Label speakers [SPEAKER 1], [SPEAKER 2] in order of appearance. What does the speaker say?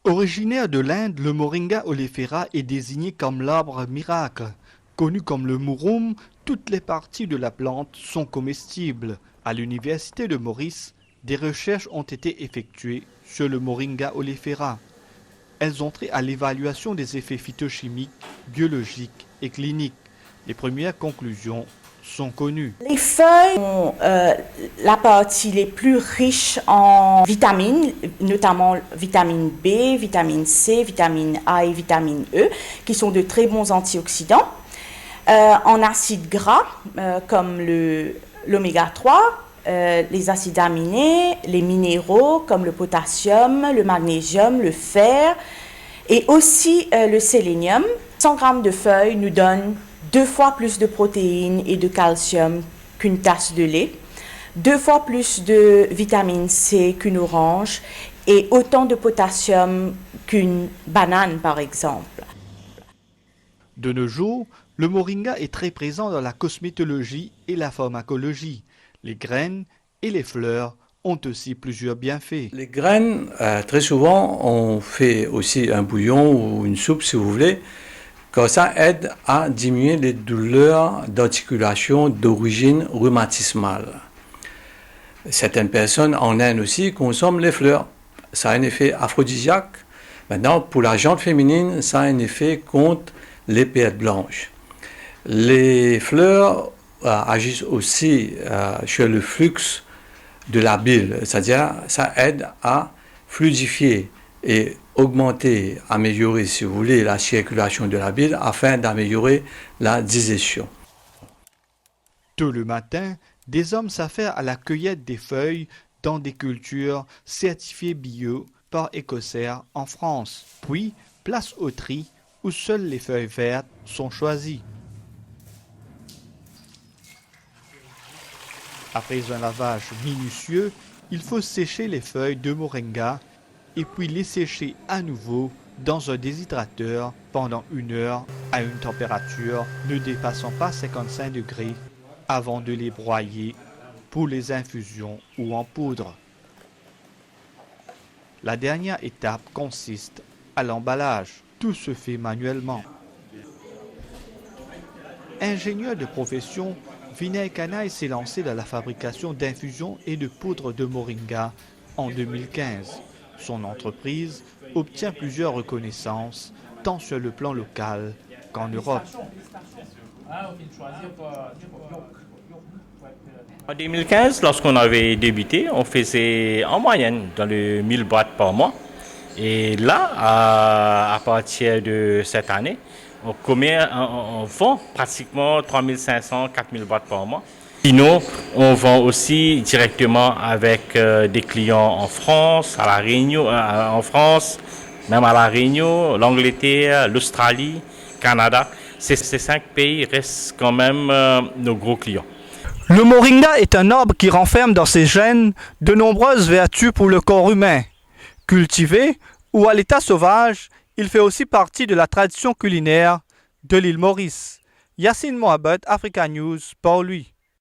[SPEAKER 1] Originaire de l'Inde, le Moringa oleifera est désigné comme l'arbre miracle. Connu comme le murum, toutes les parties de la plante sont comestibles. À l'université de Maurice, des recherches ont été effectuées sur le Moringa oleifera. Elles ont trait à l'évaluation des effets phytochimiques, biologiques et cliniques. Les premières conclusions sont connues.
[SPEAKER 2] Les feuilles sont la partie les plus riche en vitamines, notamment vitamine B, vitamine C, vitamine A et vitamine E, qui sont de très bons antioxydants. En acides gras, comme l'oméga 3, les acides aminés, les minéraux, comme le potassium, le magnésium, le fer, et aussi le sélénium. 100 grammes de feuilles nous donnent 2 fois plus de protéines et de calcium qu'une tasse de lait, 2 fois plus de vitamine C qu'une orange et autant de potassium qu'une banane par exemple.
[SPEAKER 1] De nos jours, le moringa est très présent dans la cosmétologie et la pharmacologie. Les graines et les fleurs ont aussi plusieurs bienfaits.
[SPEAKER 3] Les graines, très souvent, on fait aussi un bouillon ou une soupe si vous voulez, car ça aide à diminuer les douleurs d'articulation d'origine rhumatismale. Certaines personnes en Inde aussi consomment les fleurs. Ça a un effet aphrodisiaque. Maintenant, pour la jante féminine, ça a un effet contre les pertes blanches. Les fleurs agissent aussi sur le flux de la bile, c'est-à-dire ça aide à fluidifier et augmenter, améliorer, si vous voulez, la circulation de la bile afin d'améliorer la digestion.
[SPEAKER 1] Tôt le matin, des hommes s'affairent à la cueillette des feuilles dans des cultures certifiées bio par Écossaire en France. Puis, place au tri où seules les feuilles vertes sont choisies. Après un lavage minutieux, il faut sécher les feuilles de moringa et puis les sécher à nouveau dans un déshydrateur pendant 1 heure à une température ne dépassant pas 55 degrés avant de les broyer pour les infusions ou en poudre. La dernière étape consiste à l'emballage. Tout se fait manuellement. Ingénieur de profession, Vinay Kanai s'est lancé dans la fabrication d'infusions et de poudre de moringa en 2015. Son entreprise obtient plusieurs reconnaissances, tant sur le plan local qu'en Europe.
[SPEAKER 4] En 2015, lorsqu'on avait débuté, on faisait en moyenne dans les 1000 boîtes par mois. Et là, à partir de cette année, on vend pratiquement 3500, 4000 boîtes par mois. Sinon, on vend aussi directement avec des clients en France, à La Réunion, en France, même à La Réunion, l'Angleterre, l'Australie, Canada. Ces 5 pays restent quand même nos gros clients.
[SPEAKER 1] Le moringa est un arbre qui renferme dans ses gènes de nombreuses vertus pour le corps humain. Cultivé ou à l'état sauvage, il fait aussi partie de la tradition culinaire de l'île Maurice. Yassine Mohabet, Africa News, Port-Louis.